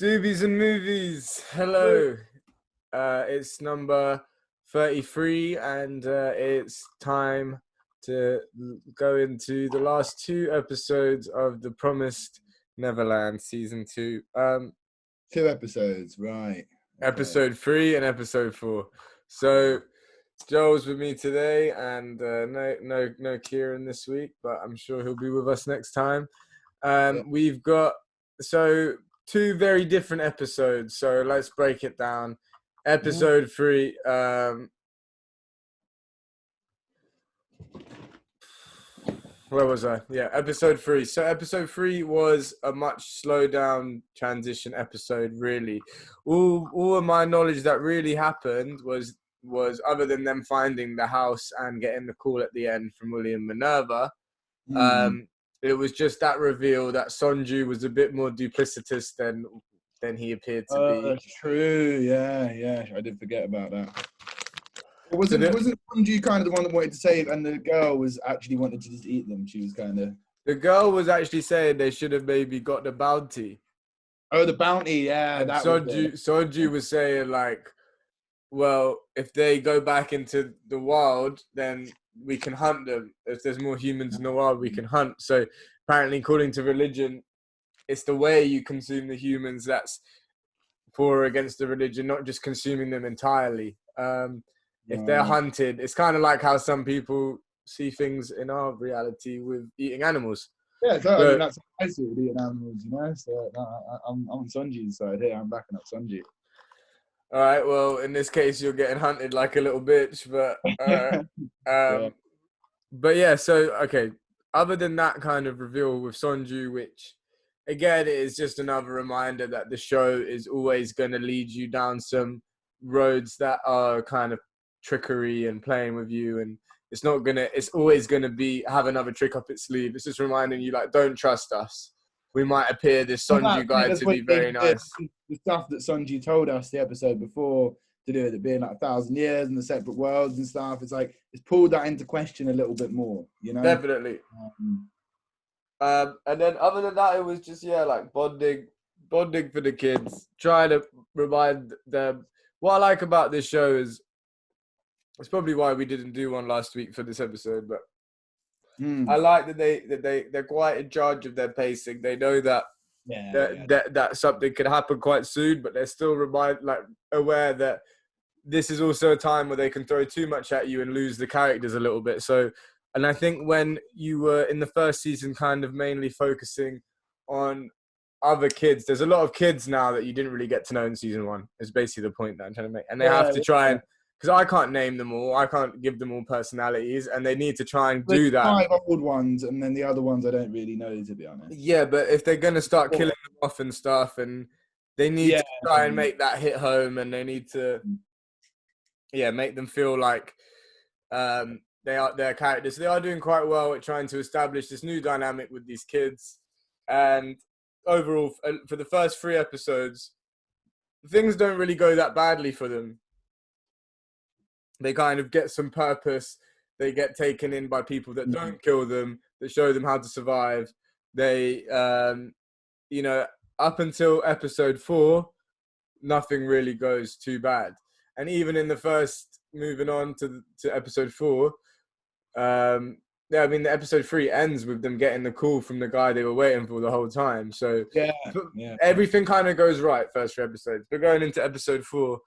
Doobies and movies. Hello. It's number 33, and it's time to go into the last two episodes of the Promised Neverland season 2. Two episodes, right? Okay. Episode 3 and episode 4. So Joel's with me today, and no Kieran this week, but I'm sure he'll be with us next time. We've got two very different episodes, so let's break it down. Episode 3, where was I? Yeah, episode 3. So episode 3 was a much slowed down transition episode, really. All of my knowledge that really happened was other than them finding the house and getting the call at the end from William Minerva, it was just that reveal that Sonju was a bit more duplicitous than he appeared to be. That's true. Yeah. I did forget about that. Wasn't Sonju kind of the one that wanted to save, and the girl was actually wanted to just eat them? She was kind of... The girl was actually saying they should have maybe got the bounty. Oh, the bounty, yeah. And Sonju was saying, like, well, if they go back into the wild, then we can hunt them. If there's more humans in the wild, we can hunt. So apparently, according to religion, it's the way you consume the humans that's for or against the religion, not just consuming them entirely. If they're hunted, it's kind of like how some people see things in our reality with eating animals. Yeah, I mean, that's how I see it, eating animals, you know? So I'm on Sonju's side here. I'm backing up Sonju. All right, well, in this case, you're getting hunted like a little bitch, but but yeah, so, okay, other than that kind of reveal with Sonju, which, again, is just another reminder that the show is always going to lead you down some roads that are kind of trickery and playing with you, and it's always going to have another trick up its sleeve. It's just reminding you, like, don't trust us. We might appear this Sonju guy to be very nice. The stuff that Sonju told us the episode before to do with it being like 1,000 years and the separate worlds and stuff, it's like it's pulled that into question a little bit more, you know? Definitely. And then other than that, it was just like bonding for the kids, trying to remind them. What I like about this show is it's probably why we didn't do one last week for this episode, but I like that they're quite in charge of their pacing. They know that that something could happen quite soon, but they're still aware that this is also a time where they can throw too much at you and lose the characters a little bit. So, and I think when you were in the first season kind of mainly focusing on other kids, there's a lot of kids now that you didn't really get to know in season 1, is basically the point that I'm trying to make. And they have to try and, because I can't name them all, I can't give them all personalities, and they need to try and do that. 5 old ones, and then the other ones I don't really know, to be honest. Yeah, but if they're going to start killing them off and stuff, and they need to try and make that hit home, and they need to, make them feel like they are their characters. They are doing quite well at trying to establish this new dynamic with these kids. And overall, for the first 3 episodes, things don't really go that badly for them. They kind of get some purpose. They get taken in by people that don't kill them, that show them how to survive. They, up until episode 4, nothing really goes too bad. And even in the first, moving on to episode 4, the episode 3 ends with them getting the call from the guy they were waiting for the whole time. So everything kind of goes right, first 3 episodes. But going into episode 4,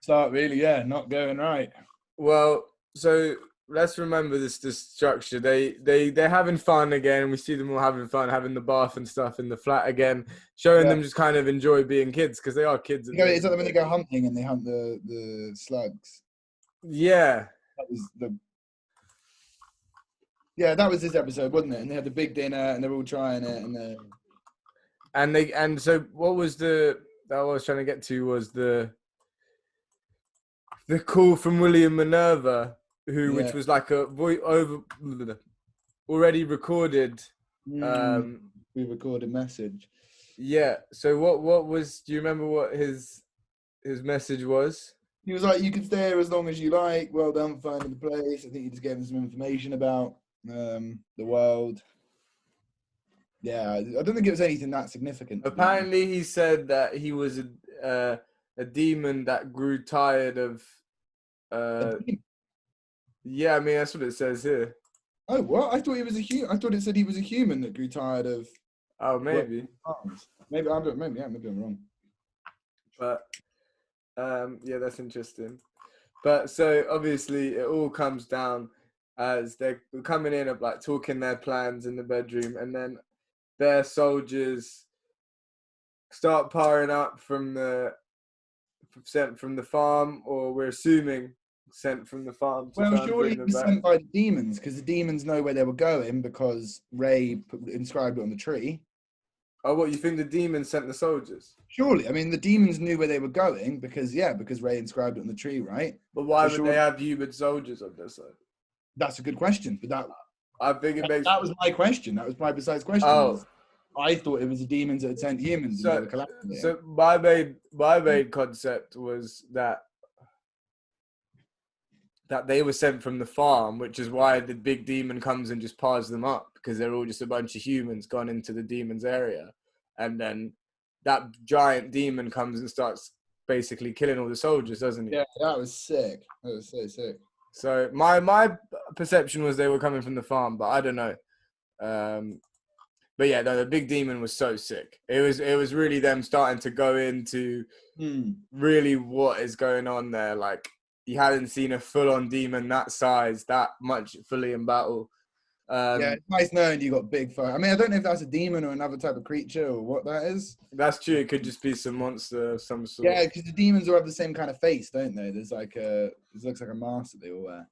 start really not going right. Well, so let's remember this structure. They're having fun again. We see them all having fun, having the bath and stuff in the flat again, showing them just kind of enjoy being kids, because they are kids. Is that when they go hunting and they hunt the slugs? Yeah, that was this episode, wasn't it? And they had the big dinner and they're all trying it, and so what was that I was trying to get to was the call from William Minerva, which was like a already recorded pre-recorded message. Yeah. So what was? Do you remember what his message was? He was like, "You can stay here as long as you like. Well done for finding the place." I think he just gave him some information about the world. Yeah, I don't think it was anything that significant. Apparently, he said that he was a demon that grew tired of. Yeah, I mean that's what it says here. Oh, what? I thought he was a human. I thought it said he was a human that grew tired of. Oh, maybe. Maybe I'm maybe I'm wrong. But yeah, that's interesting. But so obviously it all comes down as they're coming in of like talking their plans in the bedroom, and then their soldiers start powering up sent from the farm, or we're assuming sent from the farm to Well, try and surely bring he them was back. sent by the demons because the demons know where they were going because Ray inscribed it on the tree. Oh, what, you think the demons sent the soldiers? Surely, I mean, the demons knew where they were going because Ray inscribed it on the tree, right? But why So would they have human soldiers on their side? That's a good question, but I think it makes. that was my question. That was my precise question. Oh, I thought it was the demons that had sent humans and they were collecting it. So my main concept was that they were sent from the farm, which is why the big demon comes and just piles them up, because they're all just a bunch of humans gone into the demon's area, and then that giant demon comes and starts basically killing all the soldiers, doesn't he? Yeah, that was sick. That was so sick. So my perception was they were coming from the farm, but I don't know. But yeah, no, the big demon was so sick. It was really them starting to go into really what is going on there. Like, you hadn't seen a full-on demon that size, that much fully in battle. Yeah, it's nice knowing you got big fire. I mean, I don't know if that's a demon or another type of creature or what that is. That's true. It could just be some monster of some sort. Yeah, because the demons all have the same kind of face, don't they? There's like it looks like a mask that they all wear.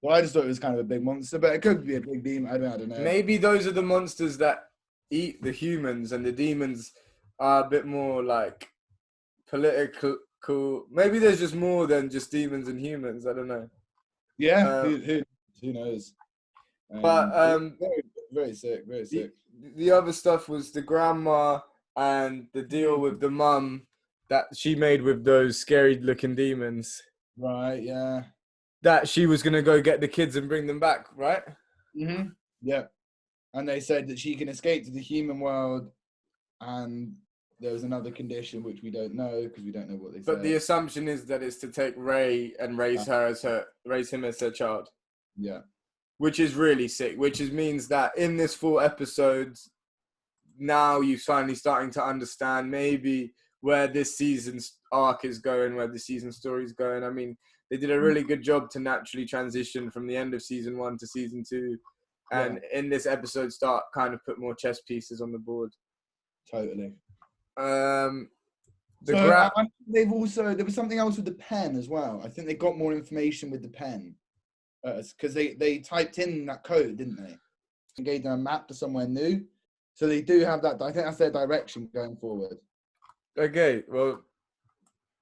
Well, I just thought it was kind of a big monster, but it could be a big demon. I don't know. Maybe those are the monsters that eat the humans, and the demons are a bit more like political. Maybe there's just more than just demons and humans. I don't know. Yeah, who knows? But very, very sick, very sick. The other stuff was the grandma and the deal with the mum that she made with those scary looking demons. Right, yeah. That she was going to go get the kids and bring them back, right? Mm-hmm. Yeah. And they said that she can escape to the human world, and there was another condition which we don't know because we don't know what they said. But the assumption is that it's to take Ray and raise him as her child. Yeah. Which is really sick. Means that in this 4 episodes, now you're finally starting to understand maybe where this season's arc is going, where the season story is going. I mean, they did a really good job to naturally transition from the end of season 1 to season 2, and in this episode start kind of put more chess pieces on the board. Totally. They've also, there was something else with the pen as well. I think they got more information with the pen because they typed in that code, didn't they? And gave them a map to somewhere new. So they do have that. I think that's their direction going forward. Okay, well,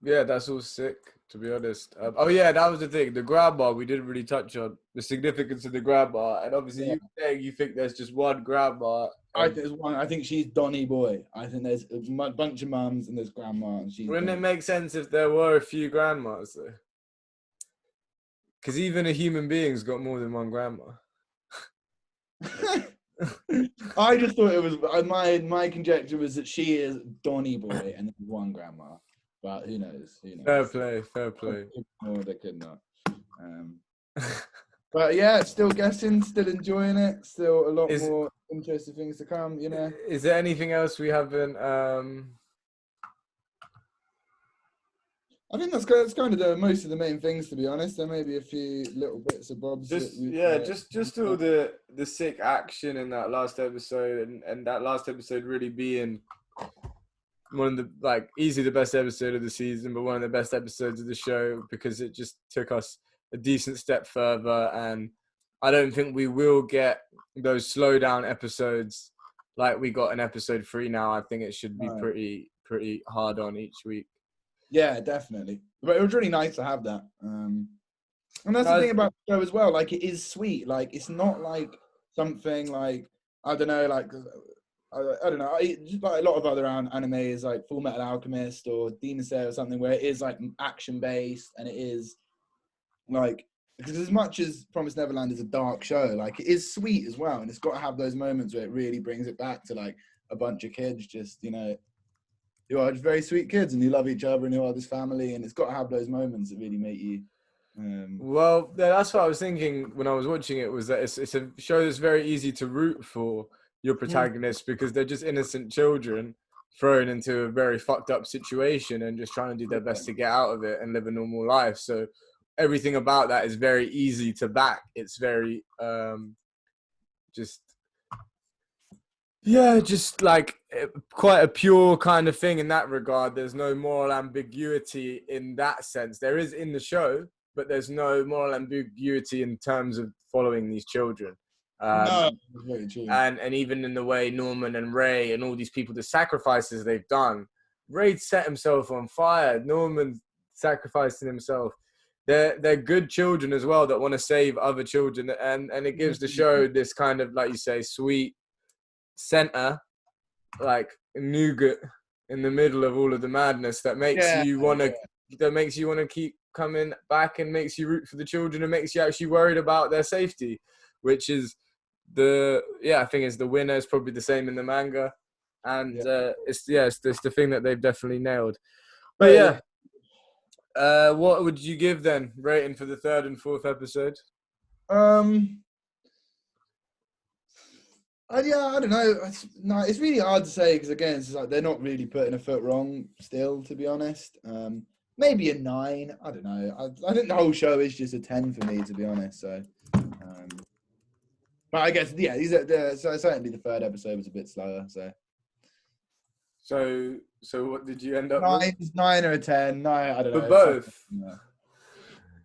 yeah, that's all sick, to be honest. Oh yeah, that was the thing. The grandma, we didn't really touch on the significance of the grandma, and obviously you think there's just one grandma. I think there's one. I think she's Donny Boy. I think there's a bunch of mums and there's grandma, and she's. Wouldn't it make sense if there were a few grandmas though? Because even a human being's got more than one grandma. I just thought it was my conjecture was that she is Donny Boy and there's one grandma, but who knows? Fair play. Or they could not. But yeah, still guessing, still enjoying it, still a lot more interesting things to come. Is there anything else we haven't? I think that's kind of most of the main things, to be honest. There may be a few little bits of bobs. Just all the sick action in that last episode, and that last episode really being one of the easily the best episode of the season, but one of the best episodes of the show because it just took us a decent step further, and I don't think we will get those slow down episodes like we got in episode 3 now. I think it should be pretty hard on each week. Yeah, definitely. But it was really nice to have that. And that's the thing about the show as well. Like, it is sweet. Like, it's not like something like, I don't know, like, I don't know. Just like a lot of other anime is like Full Metal Alchemist or Demon Slayer or something where it is like action based and it is like because as much as Promised Neverland is a dark show, like it is sweet as well, and it's got to have those moments where it really brings it back to like a bunch of kids just, you know, who are just very sweet kids and who love each other and who are this family, and it's got to have those moments that really make you. Well, that's what I was thinking when I was watching it, was that it's a show that's very easy to root for your protagonists because they're just innocent children thrown into a very fucked up situation and just trying to do their best to get out of it and live a normal life. So everything about that is very easy to back. It's very just like quite a pure kind of thing in that regard. There's no moral ambiguity in that sense. There is in the show, but there's no moral ambiguity in terms of following these children. No, very true. And even in the way Norman and Ray and all these people, the sacrifices they've done. Ray set himself on fire. Norman sacrificing himself. They're good children as well that want to save other children, and it gives the show this kind of, like you say, sweet center, like nougat in the middle of all of the madness that makes you want to keep coming back, and makes you root for the children, and makes you actually worried about their safety, which is I think it's the winner. Is probably the same in the manga, and it's the thing that they've definitely nailed. But what would you give then rating for the 3rd and 4th episode? I don't know. It's really hard to say because again, it's like they're not really putting a foot wrong still, to be honest. Maybe a 9. I don't know. I think the whole show is just a 10 for me, to be honest. So, but I guess so certainly the 3rd episode was a bit slower. So what did you end up with? 9 or a 10? No, I don't know. For both.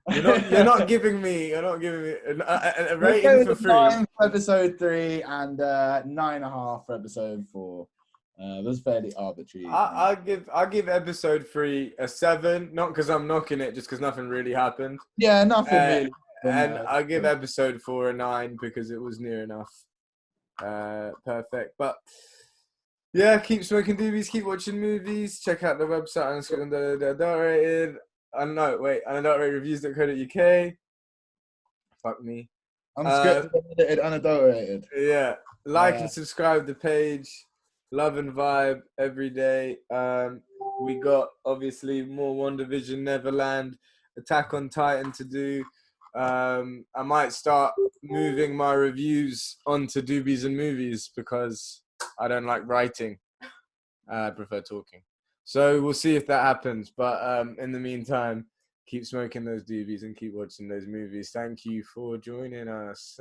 You're not giving me a rating for 3. 9 for episode 3 and 9.5 for episode 4. That's fairly arbitrary. I give episode 3 a 7, not because I'm knocking it, just because nothing really happened. Yeah, nothing really. And I give episode 4 a 9 because it was near enough perfect. But yeah, keep smoking doobies, keep watching movies, check out the website Unscripted, unadulterated. Unadulteratedreviews.co.uk. Fuck me. Unscripted, unadulterated. Yeah. Like and subscribe to the page. Love and vibe every day. We got obviously more WandaVision, Neverland, Attack on Titan to do. I might start moving my reviews onto Doobies and Movies because I don't like writing. I prefer talking. So we'll see if that happens. But in the meantime, keep smoking those doobies and keep watching those movies. Thank you for joining us.